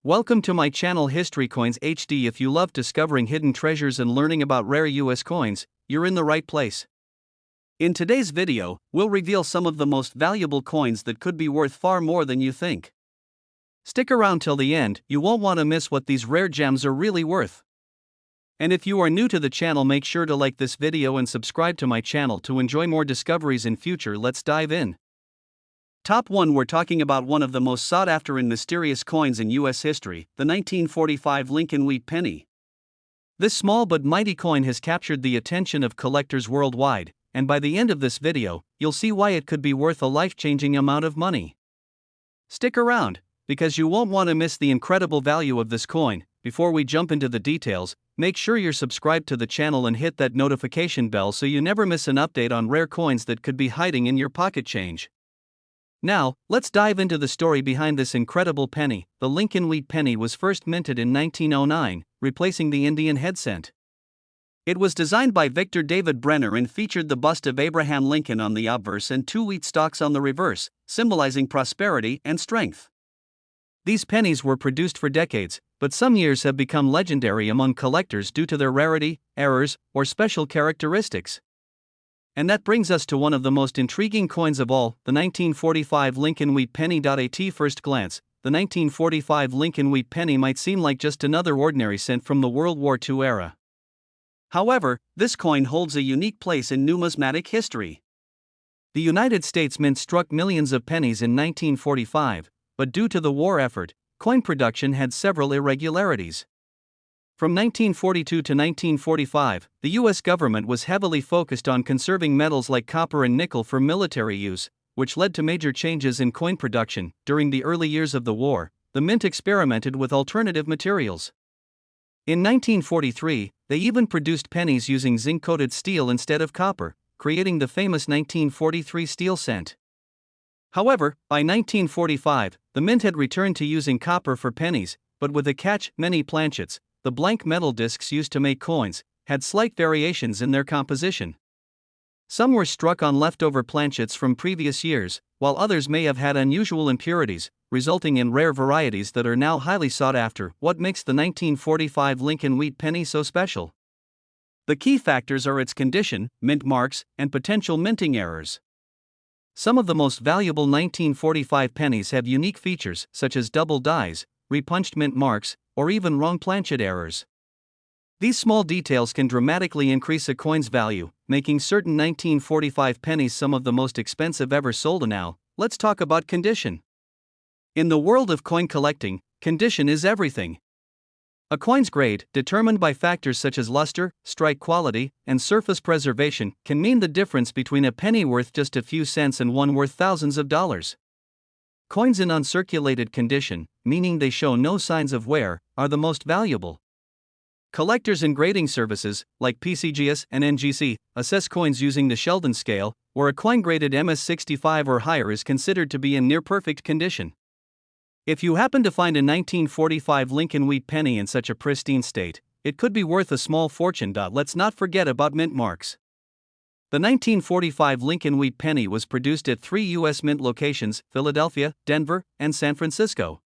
Welcome to my channel History Coins HD. If you love discovering hidden treasures and learning about rare US coins, you're in the right place. In today's video, we'll reveal some of the most valuable coins that could be worth far more than you think. Stick around till the end, you won't want to miss what these rare gems are really worth. And if you are new to the channel, make sure to like this video and subscribe to my channel to enjoy more discoveries in future. Let's dive in. Top 1. We're talking about one of the most sought after and mysterious coins in US history, the 1945 Lincoln Wheat penny. This small but mighty coin has captured the attention of collectors worldwide, and by the end of this video, you'll see why it could be worth a life-changing amount of money. Stick around, because you won't want to miss the incredible value of this coin. Before we jump into the details, make sure you're subscribed to the channel and hit that notification bell so you never miss an update on rare coins that could be hiding in your pocket change. Now, let's dive into the story behind this incredible penny. The Lincoln Wheat penny was first minted in 1909, replacing the Indian head cent. It was designed by Victor David Brenner and featured the bust of Abraham Lincoln on the obverse and two wheat stalks on the reverse, symbolizing prosperity and strength. These pennies were produced for decades, but some years have become legendary among collectors due to their rarity, errors, or special characteristics. And that brings us to one of the most intriguing coins of all, the 1945 Lincoln Wheat penny. At first glance, the 1945 Lincoln Wheat penny might seem like just another ordinary cent from the World War II era. However, this coin holds a unique place in numismatic history. The United States Mint struck millions of pennies in 1945, but due to the war effort, coin production had several irregularities. From 1942 to 1945, the U.S. government was heavily focused on conserving metals like copper and nickel for military use, which led to major changes in coin production. During the early years of the war, the mint experimented with alternative materials. In 1943, they even produced pennies using zinc-coated steel instead of copper, creating the famous 1943 steel cent. However, by 1945, the mint had returned to using copper for pennies, but with a catch: many planchets, the blank metal discs used to make coins, had slight variations in their composition. Some were struck on leftover planchets from previous years, while others may have had unusual impurities, resulting in rare varieties that are now highly sought after. What makes the 1945 Lincoln Wheat penny so special? The key factors are its condition, mint marks, and potential minting errors. Some of the most valuable 1945 pennies have unique features such as double dies, repunched mint marks, or even wrong planchet errors. These small details can dramatically increase a coin's value, making certain 1945 pennies some of the most expensive ever sold. Now, let's talk about condition. In the world of coin collecting, condition is everything. A coin's grade, determined by factors such as luster, strike quality, and surface preservation, can mean the difference between a penny worth just a few cents and one worth thousands of dollars. Coins in uncirculated condition, meaning they show no signs of wear, are the most valuable. Collectors and grading services, like PCGS and NGC, assess coins using the Sheldon scale, where a coin graded MS65 or higher is considered to be in near-perfect condition. If you happen to find a 1945 Lincoln Wheat penny in such a pristine state, it could be worth a small fortune. Let's not forget about mint marks. The 1945 Lincoln Wheat penny was produced at 3 U.S. mint locations: Philadelphia, Denver, and San Francisco.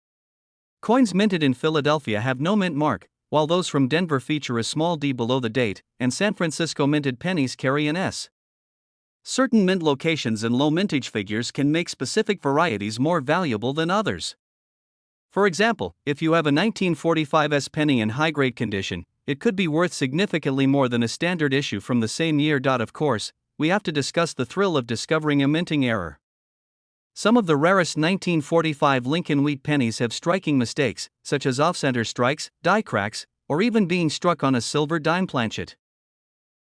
Coins minted in Philadelphia have no mint mark, while those from Denver feature a small D below the date, and San Francisco minted pennies carry an S. Certain mint locations and low mintage figures can make specific varieties more valuable than others. For example, if you have a 1945 S penny in high-grade condition, it could be worth significantly more than a standard issue from the same year. Of course, we have to discuss the thrill of discovering a minting error. Some of the rarest 1945 Lincoln Wheat pennies have striking mistakes, such as off-center strikes, die cracks, or even being struck on a silver dime planchet.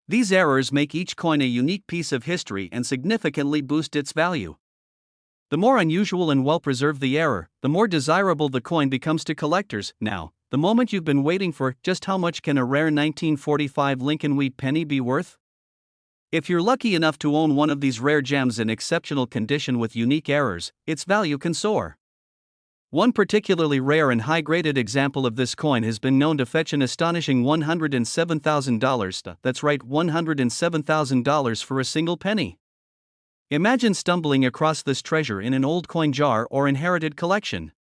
These errors make each coin a unique piece of history and significantly boost its value. The more unusual and well-preserved the error, the more desirable the coin becomes to collectors. Now, the moment you've been waiting for: just how much can a rare 1945 Lincoln Wheat penny be worth? If you're lucky enough to own one of these rare gems in exceptional condition with unique errors, its value can soar. One particularly rare and high-graded example of this coin has been known to fetch an astonishing $107,000. That's right, $107,000 for a single penny. Imagine stumbling across this treasure in an old coin jar or inherited collection.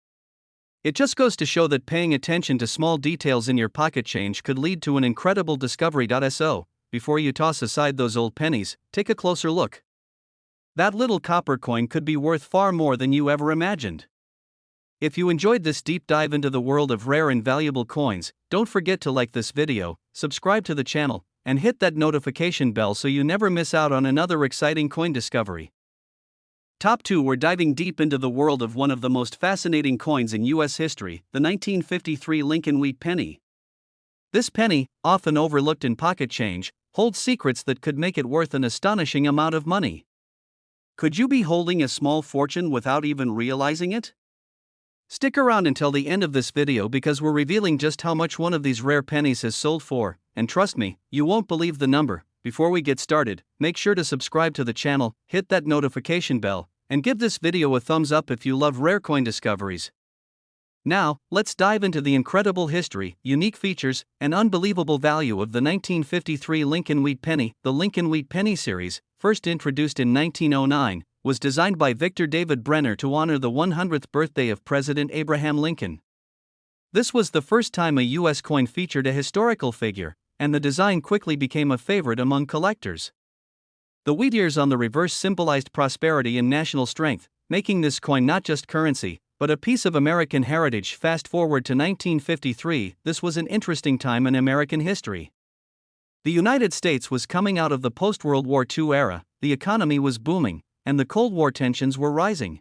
It just goes to show that paying attention to small details in your pocket change could lead to an incredible discovery. So, before you toss aside those old pennies, take a closer look. That little copper coin could be worth far more than you ever imagined. If you enjoyed this deep dive into the world of rare and valuable coins, don't forget to like this video, subscribe to the channel, and hit that notification bell so you never miss out on another exciting coin discovery. Top 2. We're diving deep into the world of one of the most fascinating coins in U.S. history, the 1953 Lincoln Wheat Penny. This penny, often overlooked in pocket change, holds secrets that could make it worth an astonishing amount of money. Could you be holding a small fortune without even realizing it? Stick around until the end of this video because we're revealing just how much one of these rare pennies has sold for, and trust me, you won't believe the number. Before we get started, make sure to subscribe to the channel, hit that notification bell, and give this video a thumbs up if you love rare coin discoveries. Now, let's dive into the incredible history, unique features, and unbelievable value of the 1953 Lincoln Wheat Penny. The Lincoln Wheat Penny series, first introduced in 1909, was designed by Victor David Brenner to honor the 100th birthday of President Abraham Lincoln. This was the first time a U.S. coin featured a historical figure, and the design quickly became a favorite among collectors. The wheat ears on the reverse symbolized prosperity and national strength, making this coin not just currency, but a piece of American heritage. Fast forward to 1953, this was an interesting time in American history. The United States was coming out of the post-World War II era, the economy was booming, and the Cold War tensions were rising.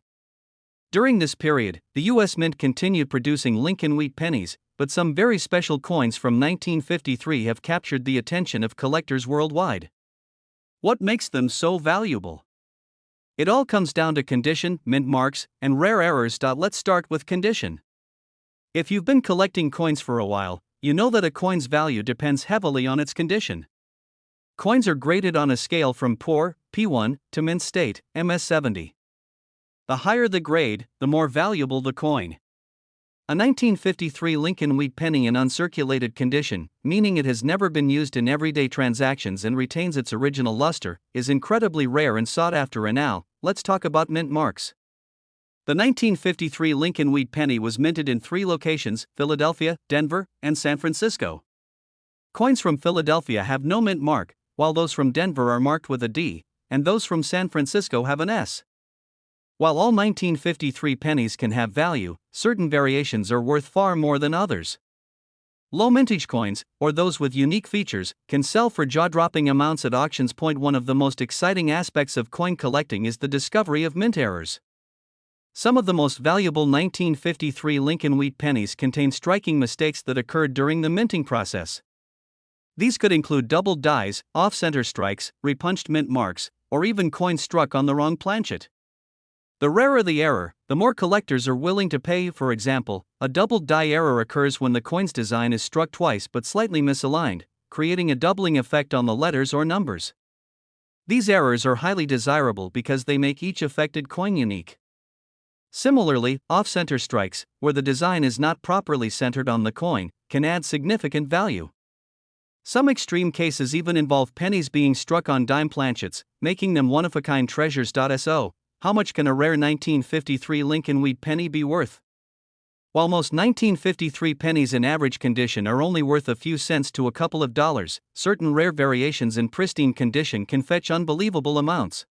During this period, the U.S. Mint continued producing Lincoln Wheat pennies, but some very special coins from 1953 have captured the attention of collectors worldwide. What makes them so valuable? It all comes down to condition, mint marks, and rare errors. Let's start with condition. If you've been collecting coins for a while, you know that a coin's value depends heavily on its condition. Coins are graded on a scale from poor, P1, to mint state, MS70. The higher the grade, the more valuable the coin. A 1953 Lincoln Wheat penny in uncirculated condition, meaning it has never been used in everyday transactions and retains its original luster, is incredibly rare and sought after. And now, let's talk about mint marks. The 1953 Lincoln Wheat penny was minted in 3 locations: Philadelphia, Denver, and San Francisco. Coins from Philadelphia have no mint mark, while those from Denver are marked with a D, and those from San Francisco have an S. While all 1953 pennies can have value, certain variations are worth far more than others. Low mintage coins, or those with unique features, can sell for jaw-dropping amounts at auctions. One of the most exciting aspects of coin collecting is the discovery of mint errors. Some of the most valuable 1953 Lincoln Wheat pennies contain striking mistakes that occurred during the minting process. These could include doubled dies, off-center strikes, repunched mint marks, or even coins struck on the wrong planchet. The rarer the error, the more collectors are willing to pay. For example, a doubled die error occurs when the coin's design is struck twice but slightly misaligned, creating a doubling effect on the letters or numbers. These errors are highly desirable because they make each affected coin unique. Similarly, off-center strikes, where the design is not properly centered on the coin, can add significant value. Some extreme cases even involve pennies being struck on dime planchets, making them one-of-a-kind treasures. So, how much can a rare 1953 Lincoln Wheat penny be worth? While most 1953 pennies in average condition are only worth a few cents to a couple of dollars, certain rare variations in pristine condition can fetch unbelievable amounts.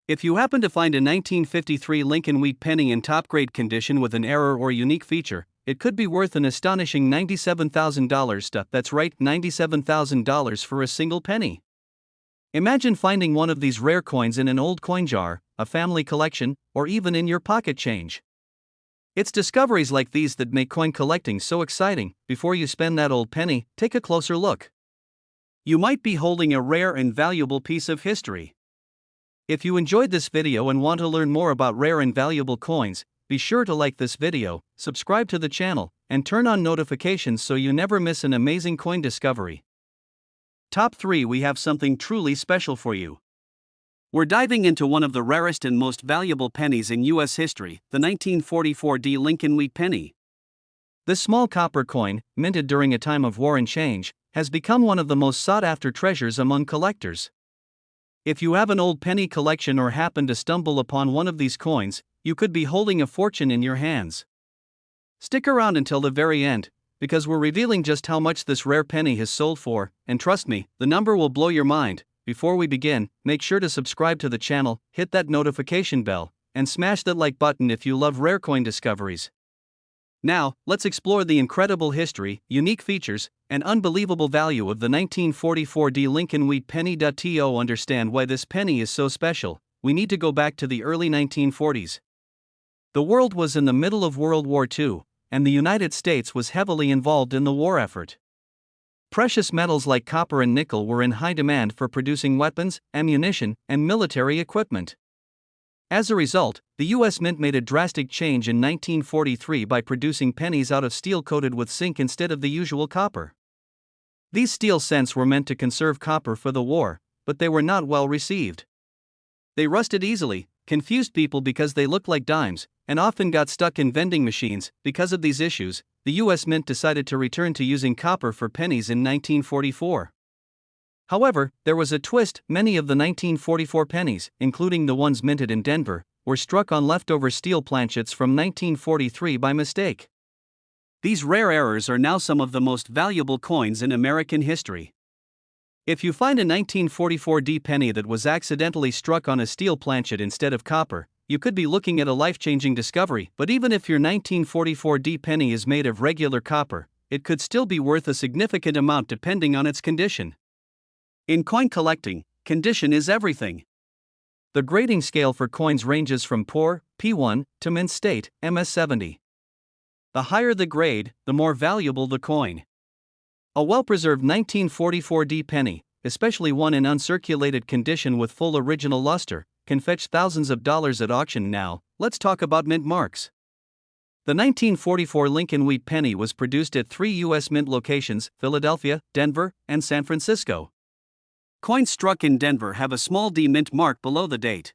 If you happen to find a 1953 Lincoln Wheat penny in top-grade condition with an error or unique feature, it could be worth an astonishing $97,000. That's right, $97,000 for a single penny. Imagine finding one of these rare coins in an old coin jar, a family collection, or even in your pocket change. It's discoveries like these that make coin collecting so exciting. Before you spend that old penny, take a closer look. You might be holding a rare and valuable piece of history. If you enjoyed this video and want to learn more about rare and valuable coins, be sure to like this video, subscribe to the channel, and turn on notifications so you never miss an amazing coin discovery. Top 3. We have something truly special for you. We're diving into one of the rarest and most valuable pennies in U.S. history, the 1944 Lincoln Wheat penny. This small copper coin, minted during a time of war and change, has become one of the most sought-after treasures among collectors. If you have an old penny collection or happen to stumble upon one of these coins, you could be holding a fortune in your hands. Stick around until the very end, because we're revealing just how much this rare penny has sold for, and trust me, the number will blow your mind. Before we begin, make sure to subscribe to the channel, hit that notification bell, and smash that like button if you love rare coin discoveries. Now, let's explore the incredible history, unique features, and unbelievable value of the 1944 D Lincoln Wheat penny. To understand why this penny is so special, we need to go back to the early 1940s. The world was in the middle of World War II, and the United States was heavily involved in the war effort. Precious metals like copper and nickel were in high demand for producing weapons, ammunition, and military equipment. As a result, the U.S. Mint made a drastic change in 1943 by producing pennies out of steel coated with zinc instead of the usual copper. These steel cents were meant to conserve copper for the war, but they were not well received. They rusted easily, confused people because they looked like dimes, and often got stuck in vending machines. Because of these issues, the U.S. Mint decided to return to using copper for pennies in 1944. However, there was a twist. Many of the 1944 pennies, including the ones minted in Denver, were struck on leftover steel planchets from 1943 by mistake. These rare errors are now some of the most valuable coins in American history. If you find a 1944 D penny that was accidentally struck on a steel planchet instead of copper, you could be looking at a life-changing discovery. But even if your 1944 D penny is made of regular copper, it could still be worth a significant amount depending on its condition. In coin collecting, condition is everything. The grading scale for coins ranges from poor, P1, to mint state, MS70. The higher the grade, the more valuable the coin. A well-preserved 1944 D penny, especially one in uncirculated condition with full original luster, can fetch thousands of dollars at auction. Now, let's talk about mint marks. The 1944 Lincoln Wheat penny was produced at 3 U.S. Mint locations: Philadelphia, Denver, and San Francisco. Coins struck in Denver have a small D mint mark below the date.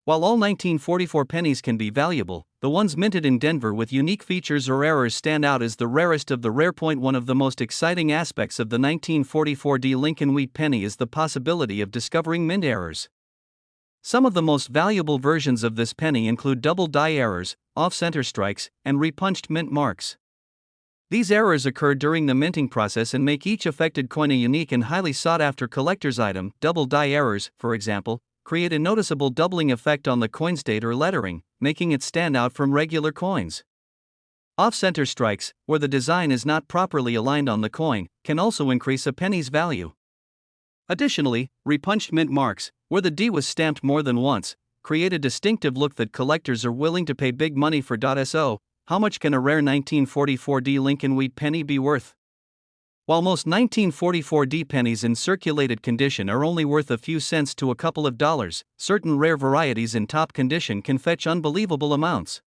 While all 1944 pennies can be valuable, the ones minted in Denver with unique features or errors stand out as the rarest of the rare. One of the most exciting aspects of the 1944 D Lincoln Wheat penny is the possibility of discovering mint errors. Some of the most valuable versions of this penny include double die errors, off-center strikes, and repunched mint marks. These errors occur during the minting process and make each affected coin a unique and highly sought-after collector's item. Double die errors, for example, create a noticeable doubling effect on the coin's date or lettering, making it stand out from regular coins. Off-center strikes, where the design is not properly aligned on the coin, can also increase a penny's value. Additionally, repunched mint marks, where the D was stamped more than once, create a distinctive look that collectors are willing to pay big money for. So, how much can a rare 1944 D Lincoln Wheat penny be worth? While most 1944 D pennies in circulated condition are only worth a few cents to a couple of dollars, certain rare varieties in top condition can fetch unbelievable amounts.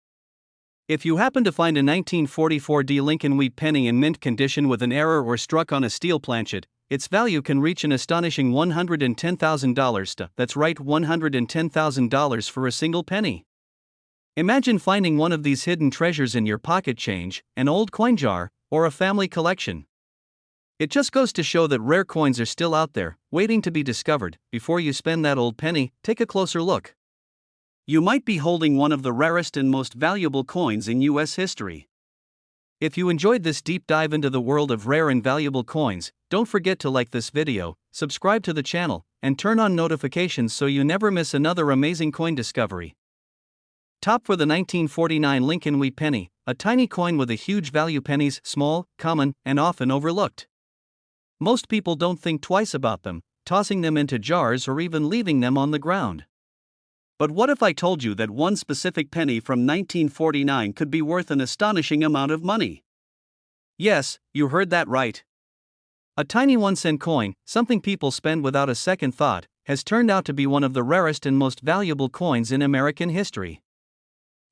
If you happen to find a 1944 D Lincoln Wheat penny in mint condition with an error or struck on a steel planchet, its value can reach an astonishing $110,000. That's right, $110,000 for a single penny. Imagine finding one of these hidden treasures in your pocket change, an old coin jar, or a family collection. It just goes to show that rare coins are still out there, waiting to be discovered. Before you spend that old penny, take a closer look. You might be holding one of the rarest and most valuable coins in U.S. history. If you enjoyed this deep dive into the world of rare and valuable coins, don't forget to like this video, subscribe to the channel, and turn on notifications so you never miss another amazing coin discovery. Top for the 1949 Lincoln Wheat penny, a tiny coin with a huge value. Pennies, small, common, and often overlooked. Most people don't think twice about them, tossing them into jars or even leaving them on the ground. But what if I told you that one specific penny from 1949 could be worth an astonishing amount of money? Yes, you heard that right. A tiny 1-cent coin, something people spend without a second thought, has turned out to be one of the rarest and most valuable coins in American history.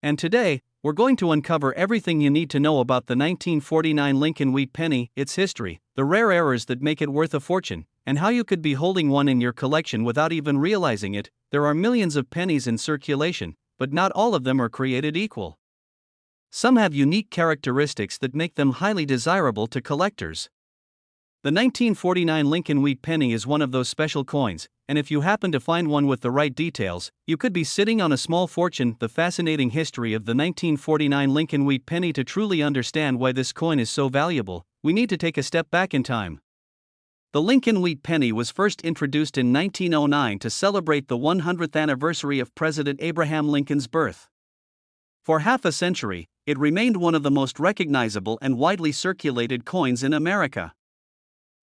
And today, we're going to uncover everything you need to know about the 1949 Lincoln Wheat penny, its history, the rare errors that make it worth a fortune, and how you could be holding one in your collection without even realizing it. There are millions of pennies in circulation, but not all of them are created equal. Some have unique characteristics that make them highly desirable to collectors. The 1949 Lincoln Wheat penny is one of those special coins, and if you happen to find one with the right details, you could be sitting on a small fortune. The fascinating history of the 1949 Lincoln Wheat penny. To truly understand why this coin is so valuable, we need to take a step back in time. The Lincoln Wheat penny was first introduced in 1909 to celebrate the 100th anniversary of President Abraham Lincoln's birth. For half a century, it remained one of the most recognizable and widely circulated coins in America.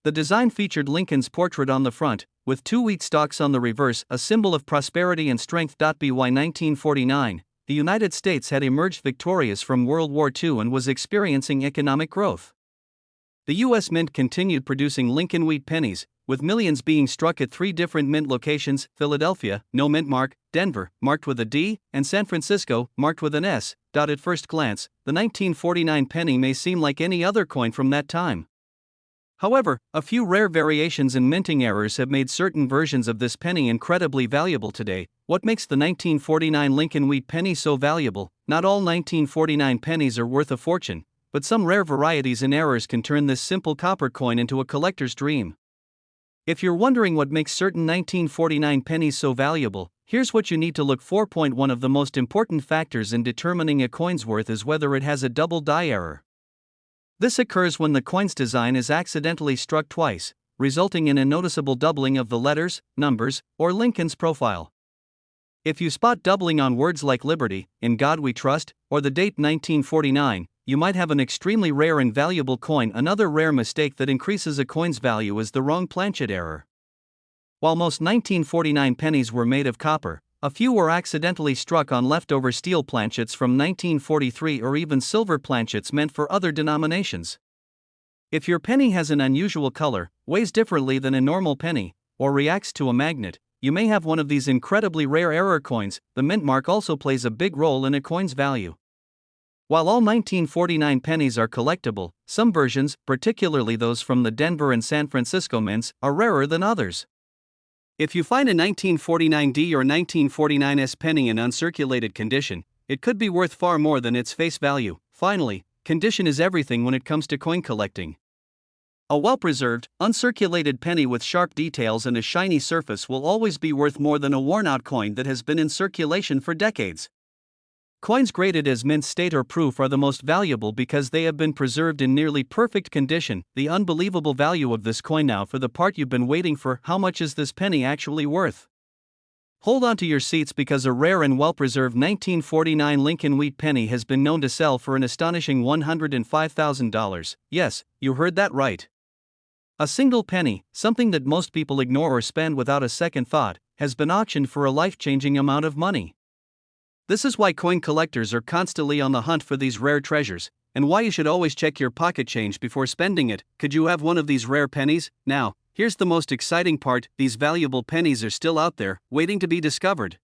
The design featured Lincoln's portrait on the front, with two wheat stalks on the reverse, a symbol of prosperity and strength. By 1949, the United States had emerged victorious from World War II and was experiencing economic growth. The U.S. Mint continued producing Lincoln Wheat pennies, with millions being struck at 3 different mint locations: Philadelphia, no mint mark; Denver, marked with a D; and San Francisco, marked with an S. At first glance, the 1949 penny may seem like any other coin from that time. However, a few rare variations and minting errors have made certain versions of this penny incredibly valuable today. What makes the 1949 Lincoln Wheat penny so valuable? Not all 1949 pennies are worth a fortune, but some rare varieties and errors can turn this simple copper coin into a collector's dream. If you're wondering what makes certain 1949 pennies so valuable, here's what you need to look for. One of the most important factors in determining a coin's worth is whether it has a double die error. This occurs when the coin's design is accidentally struck twice, resulting in a noticeable doubling of the letters, numbers, or Lincoln's profile. If you spot doubling on words like Liberty, In God We Trust, or the date 1949, you might have an extremely rare and valuable coin. Another rare mistake that increases a coin's value is the wrong planchet error. While most 1949 pennies were made of copper, a few were accidentally struck on leftover steel planchets from 1943 or even silver planchets meant for other denominations. If your penny has an unusual color, weighs differently than a normal penny, or reacts to a magnet, you may have one of these incredibly rare error coins. The mint mark also plays a big role in a coin's value. While all 1949 pennies are collectible, some versions, particularly those from the Denver and San Francisco mints, are rarer than others. If you find a 1949D or 1949S penny in uncirculated condition, it could be worth far more than its face value. Finally, condition is everything when it comes to coin collecting. A well-preserved, uncirculated penny with sharp details and a shiny surface will always be worth more than a worn-out coin that has been in circulation for decades. Coins graded as mint state or proof are the most valuable because they have been preserved in nearly perfect condition. The unbelievable value of this coin. Now for the part you've been waiting for: how much is this penny actually worth? Hold on to your seats, because a rare and well-preserved 1949 Lincoln Wheat penny has been known to sell for an astonishing $105,000. Yes, you heard that right. A single penny, something that most people ignore or spend without a second thought, has been auctioned for a life-changing amount of money. This is why coin collectors are constantly on the hunt for these rare treasures, and why you should always check your pocket change before spending it. Could you have one of these rare pennies? Now, here's the most exciting part: these valuable pennies are still out there, waiting to be discovered.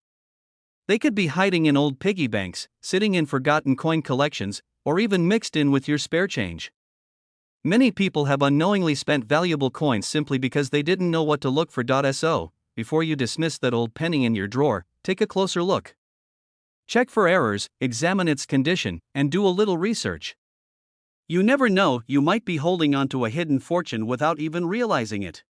They could be hiding in old piggy banks, sitting in forgotten coin collections, or even mixed in with your spare change. Many people have unknowingly spent valuable coins simply because they didn't know what to look for. So, before you dismiss that old penny in your drawer, take a closer look. Check for errors, examine its condition, and do a little research. You never know, you might be holding onto a hidden fortune without even realizing it.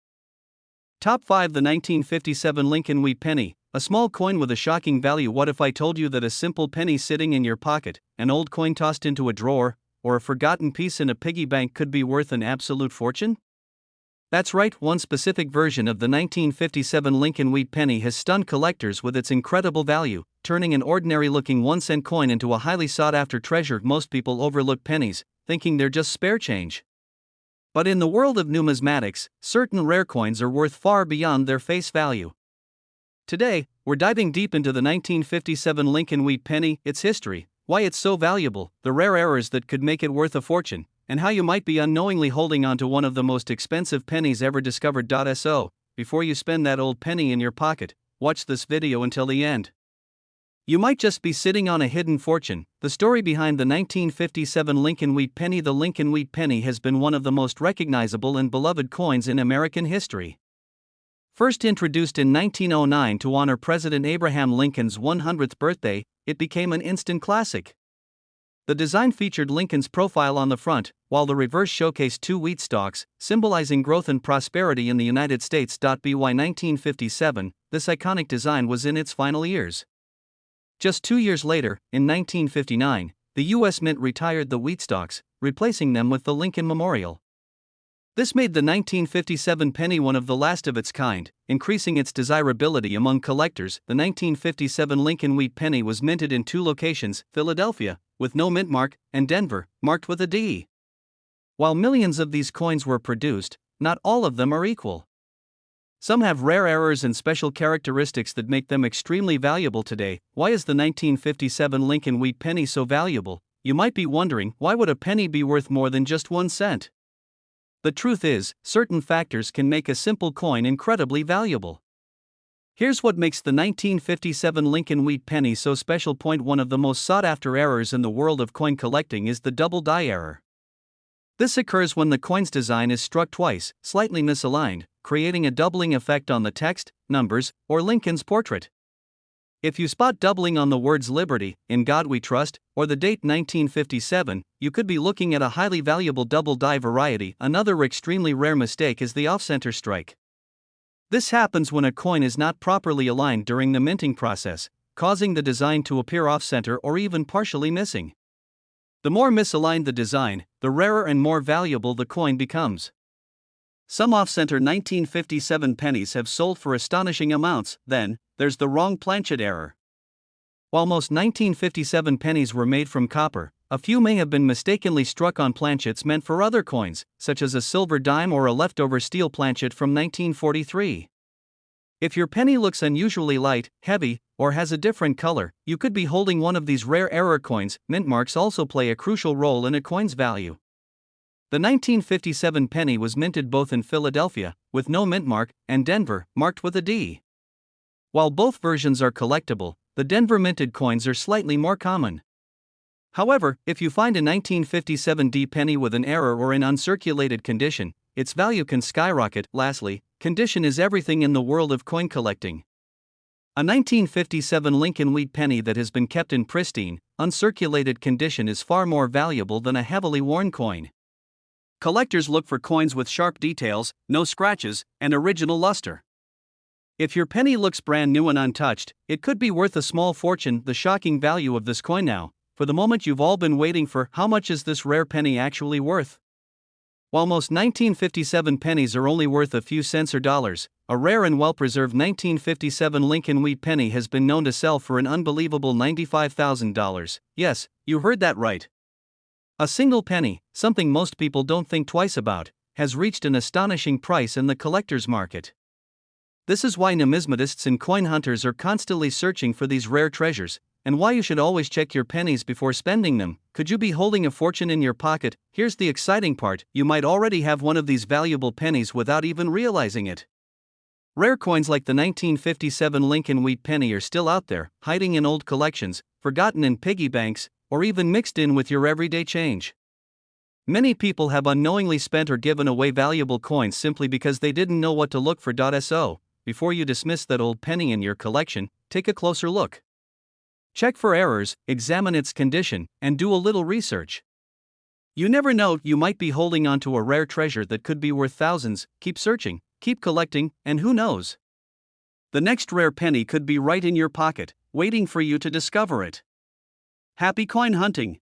Top 5. The 1957 Lincoln Wheat penny, a small coin with a shocking value. What if I told you that a simple penny sitting in your pocket, an old coin tossed into a drawer, or a forgotten piece in a piggy bank could be worth an absolute fortune? That's right, one specific version of the 1957 Lincoln Wheat penny has stunned collectors with its incredible value, turning an ordinary-looking 1-cent coin into a highly sought-after treasure. Most people overlook pennies, thinking they're just spare change. But in the world of numismatics, certain rare coins are worth far beyond their face value. Today, we're diving deep into the 1957 Lincoln Wheat penny, its history, why it's so valuable, the rare errors that could make it worth a fortune, and how you might be unknowingly holding on to one of the most expensive pennies ever discovered. So, before you spend that old penny in your pocket, watch this video until the end. You might just be sitting on a hidden fortune. The story behind the 1957 Lincoln Wheat penny. The Lincoln Wheat penny has been one of the most recognizable and beloved coins in American history. First introduced in 1909 to honor President Abraham Lincoln's 100th birthday, it became an instant classic. The design featured Lincoln's profile on the front, while the reverse showcased two wheat stalks, symbolizing growth and prosperity in the United States. By 1957, this iconic design was in its final years. Just 2 years later, in 1959, the U.S. Mint retired the wheat stalks, replacing them with the Lincoln Memorial. This made the 1957 penny one of the last of its kind, increasing its desirability among collectors. The 1957 Lincoln wheat penny was minted in two locations, Philadelphia, with no mint mark, and Denver, marked with a D. While millions of these coins were produced, not all of them are equal. Some have rare errors and special characteristics that make them extremely valuable today. Why is the 1957 Lincoln wheat penny so valuable? You might be wondering, why would a penny be worth more than just 1 cent? The truth is, certain factors can make a simple coin incredibly valuable. Here's what makes the 1957 Lincoln wheat penny so special. Point 1. Of the most sought-after errors in the world of coin collecting is the double die error. This occurs when the coin's design is struck twice, slightly misaligned, creating a doubling effect on the text, numbers, or Lincoln's portrait. If you spot doubling on the words Liberty, In God We Trust, or the date 1957, you could be looking at a highly valuable double die variety. Another extremely rare mistake is the off-center strike. This happens when a coin is not properly aligned during the minting process, causing the design to appear off-center or even partially missing. The more misaligned the design, the rarer and more valuable the coin becomes. Some off-center 1957 pennies have sold for astonishing amounts. Then, there's the wrong planchet error. While most 1957 pennies were made from copper, a few may have been mistakenly struck on planchets meant for other coins, such as a silver dime or a leftover steel planchet from 1943. If your penny looks unusually light, heavy, or has a different color, you could be holding one of these rare error coins. Mint marks also play a crucial role in a coin's value. The 1957 penny was minted both in Philadelphia, with no mint mark, and Denver, marked with a D. While both versions are collectible, the Denver minted coins are slightly more common. However, if you find a 1957 D penny with an error or in uncirculated condition, its value can skyrocket. Lastly, condition is everything in the world of coin collecting. A 1957 Lincoln wheat penny that has been kept in pristine, uncirculated condition is far more valuable than a heavily worn coin. Collectors look for coins with sharp details, no scratches, and original luster. If your penny looks brand new and untouched, it could be worth a small fortune. The shocking value of this coin now, for the moment you've all been waiting for. How much is this rare penny actually worth? While most 1957 pennies are only worth a few cents or dollars, a rare and well-preserved 1957 Lincoln wheat penny has been known to sell for an unbelievable $95,000. Yes, you heard that right. A single penny, something most people don't think twice about, has reached an astonishing price in the collector's market. This is why numismatists and coin hunters are constantly searching for these rare treasures, and why you should always check your pennies before spending them. Could you be holding a fortune in your pocket? Here's the exciting part: you might already have one of these valuable pennies without even realizing it. Rare coins like the 1957 Lincoln wheat penny are still out there, hiding in old collections, forgotten in piggy banks, or even mixed in with your everyday change. Many people have unknowingly spent or given away valuable coins simply because they didn't know what to look for. So, before you dismiss that old penny in your collection, take a closer look. Check for errors, examine its condition, and do a little research. You never know, you might be holding onto a rare treasure that could be worth thousands. Keep searching, keep collecting, and who knows? The next rare penny could be right in your pocket, waiting for you to discover it. Happy coin hunting!